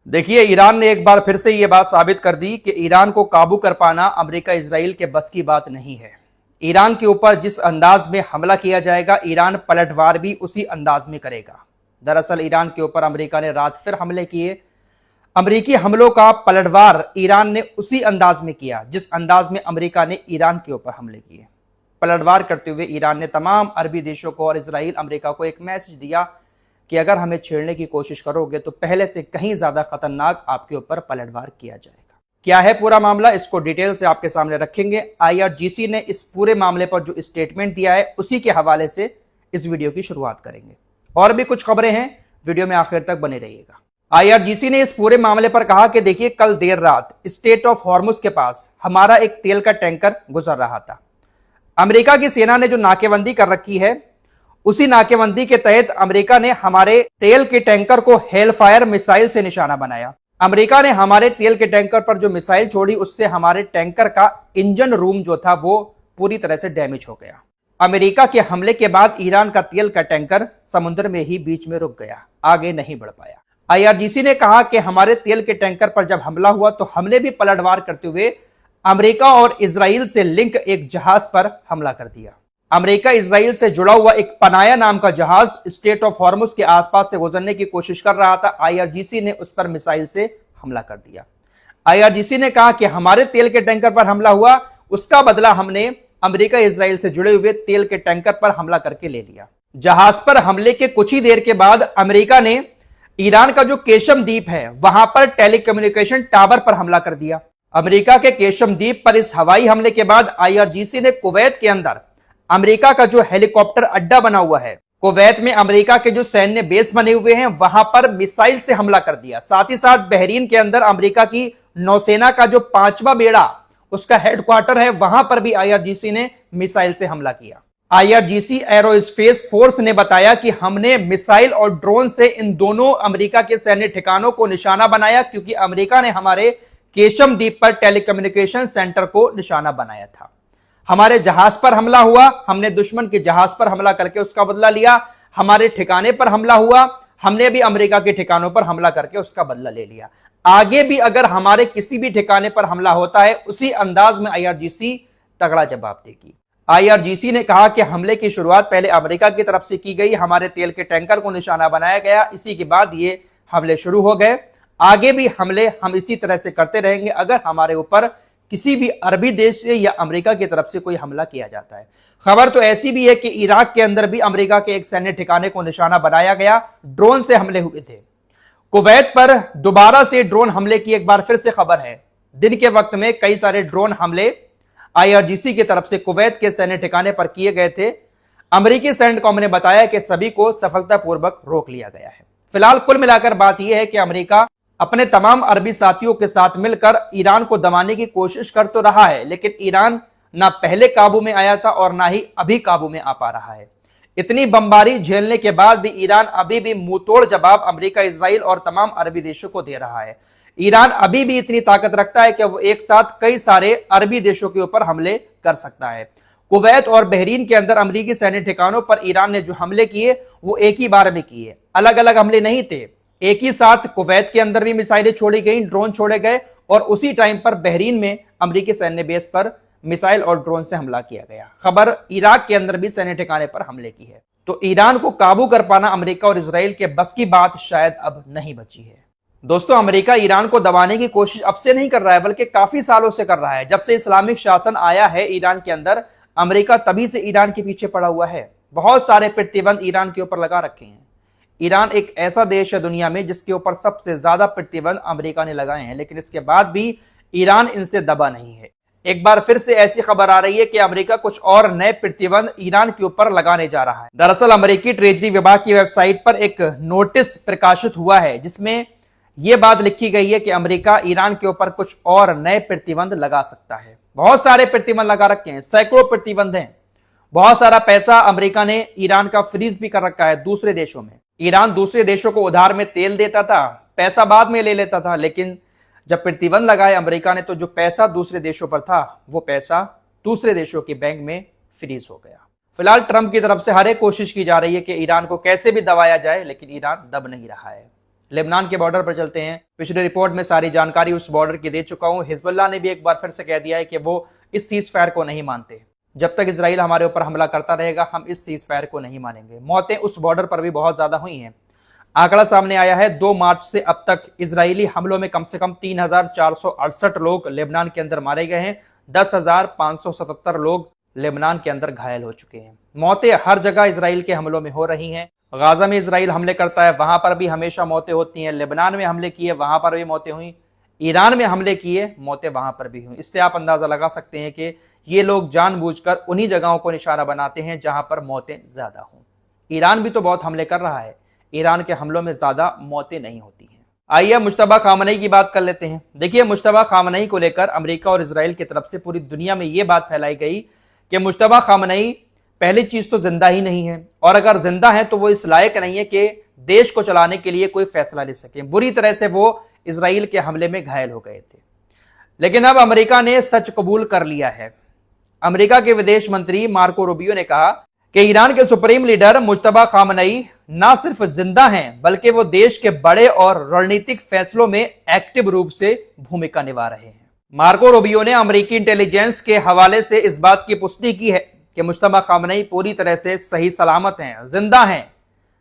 देखिए, ईरान ने एक बार फिर से ये बात साबित कर दी कि ईरान को काबू कर पाना अमेरिका इजराइल के बस की बात नहीं है। ईरान के ऊपर जिस अंदाज में हमला किया जाएगा, ईरान पलटवार भी उसी अंदाज में करेगा। दरअसल ईरान के ऊपर अमेरिका ने रात फिर हमले किए। अमेरिकी हमलों का पलटवार ईरान ने उसी अंदाज में किया जिस अंदाज में अमेरिका ने ईरान के ऊपर हमले किए। पलटवार करते हुए ईरान ने तमाम अरबी देशों को और इजराइल अमेरिका को एक मैसेज दिया कि अगर हमें छेड़ने की कोशिश करोगे तो पहले से कहीं ज्यादा खतरनाक आपके ऊपर पलटवार किया जाएगा। क्या है पूरा मामला, इसको डिटेल से आपके सामने रखेंगे। आईआरजीसी ने इस पूरे मामले पर जो स्टेटमेंट दिया है उसी के हवाले से इस वीडियो की शुरुआत करेंगे। और भी कुछ खबरें हैं, वीडियो में आखिर तक बने रहिएगा। आईआरजीसी ने इस पूरे मामले पर कहा कि देखिए, कल देर रात स्टेट ऑफ हॉर्मुज के पास हमारा एक तेल का टैंकर गुजर रहा था। अमेरिका की सेना ने जो नाकेबंदी कर रखी है, उसी नाकेबंदी के तहत अमेरिका ने हमारे तेल के टैंकर को हेलफायर मिसाइल से निशाना बनाया। अमेरिका ने हमारे तेल के टैंकर पर जो मिसाइल छोड़ी, उससे हमारे टैंकर का इंजन रूम जो था वो पूरी तरह से डैमेज हो गया। अमेरिका के हमले के बाद ईरान का तेल का टैंकर समुद्र में ही बीच में रुक गया, आगे नहीं बढ़ पाया। आईआरजीसी ने कहा कि हमारे तेल के टैंकर पर जब हमला हुआ तो हमने भी पलटवार करते हुए अमेरिका और इजराइल से लिंक एक जहाज पर हमला कर दिया। अमेरिका इजराइल से जुड़ा हुआ एक पनाया नाम का जहाज स्टेट ऑफ हॉर्मुज के आसपास से गुजरने की कोशिश कर रहा था। आईआरजीसी ने उस पर मिसाइल से हमला कर दिया। आईआरजीसी ने कहा कि हमारे तेल के टैंकर पर हमला हुआ, उसका बदला हमने अमेरिका इजराइल से जुड़े हुए तेल के टैंकर पर हमला करके ले लिया। जहाज पर हमले के कुछ ही देर के बाद अमेरिका ने ईरान का जो केशम द्वीप है वहां पर टेलीकम्युनिकेशन टावर पर हमला कर दिया। अमेरिका के केशम द्वीप पर इस हवाई हमले के बाद आईआरजीसी ने कुवैत के अंदर अमेरिका का जो हेलीकॉप्टर अड्डा बना हुआ है, कुवैत में अमेरिका के जो सैन्य बेस बने हुए हैं, वहां पर मिसाइल से हमला कर दिया। साथ ही साथ बहरीन के अंदर अमेरिका की नौसेना का जो 5वां बेड़ा उसका हेडक्वार्टर है, वहां पर भी आईआरजीसी ने मिसाइल से हमला किया। आईआरजीसी एरोस्पेस फोर्स ने बताया कि हमने मिसाइल और ड्रोन से इन दोनों अमेरिका के सैन्य ठिकानों को निशाना बनाया, क्योंकि अमेरिका ने हमारे केशम द्वीप पर टेलीकम्युनिकेशन सेंटर को निशाना बनाया था। हमारे जहाज पर हमला हुआ, हमने दुश्मन के जहाज पर हमला करके उसका बदला लिया। हमारे ठिकाने पर हमला हुआ, हमने भी अमेरिका के ठिकानों पर हमला करके उसका बदला ले लिया। आगे भी अगर हमारे किसी भी ठिकाने पर हमला होता है, उसी अंदाज में आईआरजीसी तगड़ा जवाब देगी। आईआरजीसी ने कहा कि हमले की शुरुआत पहले अमेरिका की तरफ से की गई, हमारे तेल के टैंकर को निशाना बनाया गया, इसी के बाद ये हमले शुरू हो गए। आगे भी हमले हम इसी तरह से करते रहेंगे अगर हमारे ऊपर किसी भी अरबी देश से या अमेरिका की तरफ से कोई हमला किया जाता है। खबर तो ऐसी भी है कि इराक के अंदर भी अमेरिका के एक सैन्य ठिकाने को निशाना बनाया गया, ड्रोन से हमले हुए थे। कुवैत पर दोबारा से ड्रोन हमले की एक बार फिर से खबर है। दिन के वक्त में कई सारे ड्रोन हमले आईआरजीसी की तरफ से कुवैत के सैन्य ठिकाने पर किए गए थे। अमेरिकी सेंटकॉम ने बताया कि सभी को सफलतापूर्वक रोक लिया गया है। फिलहाल कुल मिलाकर बात यह है कि अमेरिका अपने तमाम अरबी साथियों के साथ मिलकर ईरान को दबाने की कोशिश कर तो रहा है, लेकिन ईरान ना पहले काबू में आया था और ना ही अभी काबू में आ पा रहा है। इतनी बमबारी झेलने के बाद भी ईरान अभी भी मुंहतोड़ जवाब अमेरिका, इजराइल और तमाम अरबी देशों को दे रहा है। ईरान अभी भी इतनी ताकत रखता है कि वो एक साथ कई सारे अरबी देशों के ऊपर हमले कर सकता है। कुवैत और बहरीन के अंदर अमेरिकी सैन्य ठिकानों पर ईरान ने जो हमले किए वो एक ही बार में किए, अलग अलग हमले नहीं थे। एक ही साथ कुवैत के अंदर भी मिसाइलें छोड़ी गई, ड्रोन छोड़े गए और उसी टाइम पर बहरीन में अमेरिकी सैन्य बेस पर मिसाइल और ड्रोन से हमला किया गया। खबर इराक के अंदर भी सैन्य ठिकाने पर हमले की है। तो ईरान को काबू कर पाना अमेरिका और इजराइल के बस की बात शायद अब नहीं बची है। दोस्तों, अमेरिका ईरान को दबाने की कोशिश अब से नहीं कर रहा है, बल्कि काफी सालों से कर रहा है। जब से इस्लामिक शासन आया है ईरान के अंदर, अमेरिका तभी से ईरान के पीछे पड़ा हुआ है। बहुत सारे प्रतिबंध ईरान के ऊपर लगा रखे हैं। ईरान एक ऐसा देश है दुनिया में जिसके ऊपर सबसे ज्यादा प्रतिबंध अमेरिका ने लगाए हैं, लेकिन इसके बाद भी ईरान इनसे दबा नहीं है। एक बार फिर से ऐसी खबर आ रही है कि अमेरिका कुछ और नए प्रतिबंध ईरान के ऊपर लगाने जा रहा है। दरअसल अमेरिकी ट्रेजरी विभाग की वेबसाइट पर एक नोटिस प्रकाशित हुआ है जिसमें यह बात लिखी गई है कि अमेरिका ईरान के ऊपर कुछ और नए प्रतिबंध लगा सकता है। बहुत सारे प्रतिबंध लगा रखे हैं, सैकड़ों प्रतिबंध हैं। बहुत सारा पैसा अमेरिका ने ईरान का फ्रीज भी कर रखा है दूसरे देशों में। ईरान दूसरे देशों को उधार में तेल देता था, पैसा बाद में ले लेता था, लेकिन जब प्रतिबंध लगाए अमेरिका ने तो जो पैसा दूसरे देशों पर था वो पैसा दूसरे देशों के बैंक में फ्रीज हो गया। फिलहाल ट्रंप की तरफ से हर एक कोशिश की जा रही है कि ईरान को कैसे भी दबाया जाए, लेकिन ईरान दब नहीं रहा है। लेबनान के बॉर्डर पर चलते हैं। पिछली रिपोर्ट में सारी जानकारी उस बॉर्डर की दे चुका हूं। हिजबुल्लाह ने भी एक बार फिर से कह दिया है कि वो इस सीज फायर को नहीं मानते। जब तक इजराइल हमारे ऊपर हमला करता रहेगा हम इस सीज फायर को नहीं मानेंगे। मौतें उस बॉर्डर पर भी बहुत ज्यादा हुई हैं। आंकड़ा सामने आया है 2 मार्च से अब तक इजरायली हमलों में कम से कम 3,468 लोग लेबनान के अंदर मारे गए हैं। 10,577 लोग लेबनान के अंदर घायल हो चुके हैं। मौतें हर जगह इजराइल के हमलों में हो रही हैं। गाजा में इजराइल हमले करता है, वहां पर भी हमेशा मौतें होती हैं। लेबनान में हमले किए, वहां पर भी मौतें हुई। ईरान में हमले किए, मौतें वहां पर भी हुई। इससे आप अंदाजा लगा सकते हैं कि ये लोग जानबूझकर उन्हीं जगहों को निशाना बनाते हैं जहां पर मौतें ज्यादा हों। ईरान भी तो बहुत हमले कर रहा है, ईरान के हमलों में ज्यादा मौतें नहीं होती हैं। आइए मुश्तबा खामनई की बात कर लेते हैं। देखिए, मुश्तबा खामनई को लेकर अमेरिका और इजराइल की तरफ से पूरी दुनिया में यह बात फैलाई गई कि मुश्तबा खामनई पहली चीज तो जिंदा ही नहीं है, और अगर जिंदा है तो वो इस लायक नहीं है कि देश को चलाने के लिए कोई फैसला ले सके। बुरी तरह से वो इजराइल के हमले में घायल हो गए थे। लेकिन अब अमेरिका ने सच कबूल कर लिया है। अमेरिका के विदेश मंत्री मार्को रूबियो ने कहा कि ईरान के सुप्रीम लीडर मुश्तबा खामनई ना सिर्फ जिंदा हैं बल्कि वो देश के बड़े और रणनीतिक फैसलों में एक्टिव रूप से भूमिका निभा रहे हैं। मार्को रूबियो ने अमेरिकी इंटेलिजेंस के हवाले से इस बात की पुष्टि की है कि मुश्तबा खामनई पूरी तरह से सही सलामत हैं, जिंदा हैं।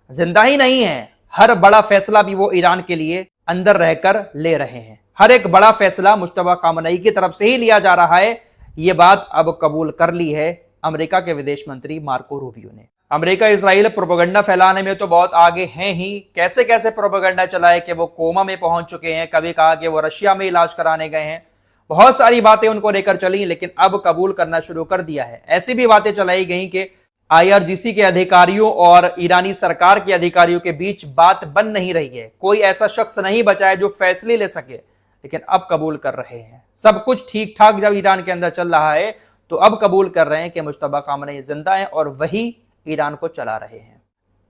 जिंदा ही नहीं है, हर बड़ा फैसला भी वो ईरान के लिए अंदर रहकर ले रहे हैं। हर एक बड़ा फैसला मुश्तबा खामनई की तरफ से ही लिया जा रहा है। ये बात अब कबूल कर ली है अमेरिका के विदेश मंत्री मार्को रूबियो ने। अमेरिका इजराइल प्रोपेगेंडा फैलाने में तो बहुत आगे हैं ही। कैसे कैसे प्रोपेगेंडा चलाए कि वो कोमा में पहुंच चुके हैं, कभी कहा कि वो रशिया में इलाज कराने गए हैं। बहुत सारी बातें उनको लेकर चली, लेकिन अब कबूल करना शुरू कर दिया है। ऐसी भी बातें चलाई गई कि IRGC के अधिकारियों और ईरानी सरकार के अधिकारियों के बीच बात बन नहीं रही है। कोई ऐसा शख्स नहीं बचा है जो फैसले ले सके, लेकिन अब कबूल कर रहे हैं। सब कुछ ठीक ठाक जब ईरान के अंदर चल रहा है तो अब कबूल कर रहे हैं कि मुश्तबा खामनई जिंदा है और वही ईरान को चला रहे हैं।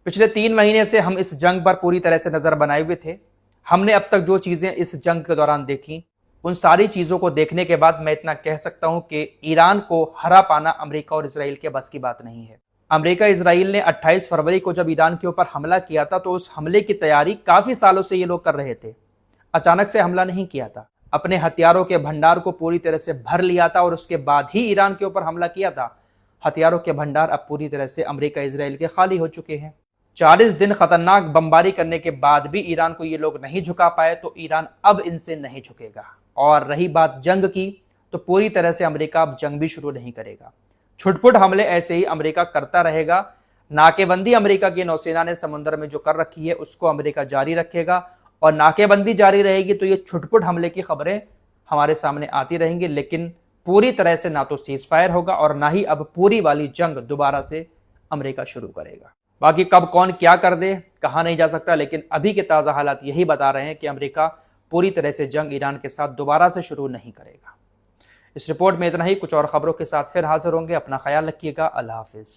पिछले 3 महीने से हम इस जंग पर पूरी तरह से नजर बनाए हुए थे। हमने अब तक जो चीजें इस जंग के दौरान देखी, उन सारी चीजों को देखने के बाद मैं इतना कह सकता हूं कि ईरान को हरा पाना अमेरिका और इजराइल के बस की बात नहीं है। अमेरिका इजराइल ने 28 फरवरी को जब ईरान के ऊपर हमला किया था तो उस हमले की तैयारी काफी सालों से ये लोग कर रहे थे। अचानक से हमला नहीं किया था, अपने हथियारों के भंडार को पूरी तरह से भर लिया था और उसके बाद ही ईरान के ऊपर हमला किया था। हथियारों के भंडार अब पूरी तरह से अमेरिका इजराइल के खाली हो चुके हैं। 40 दिन खतरनाक बमबारी करने के बाद भी ईरान को ये लोग नहीं झुका पाए, तो ईरान अब इनसे नहीं झुकेगा। और रही बात जंग की, तो पूरी तरह से अमेरिका अब जंग भी शुरू नहीं करेगा। छुटपुट हमले ऐसे ही अमेरिका करता रहेगा। नाकेबंदी अमेरिका की नौसेना ने समुद्र में जो कर रखी है उसको अमेरिका जारी रखेगा, और नाकेबंदी जारी रहेगी तो ये छुटपुट हमले की खबरें हमारे सामने आती रहेंगी। लेकिन पूरी तरह से ना तो सीज फायर होगा और ना ही अब पूरी वाली जंग दोबारा से अमेरिका शुरू करेगा। बाकी कब कौन क्या कर दे कहा नहीं जा सकता, लेकिन अभी के ताज़ा हालात यही बता रहे हैं कि अमेरिका पूरी तरह से जंग ईरान के साथ दोबारा से शुरू नहीं करेगा। इस रिपोर्ट में इतना ही। कुछ और खबरों के साथ फिर हाजिर होंगे। अपना ख्याल रखिएगा। अल्लाह हाफिज।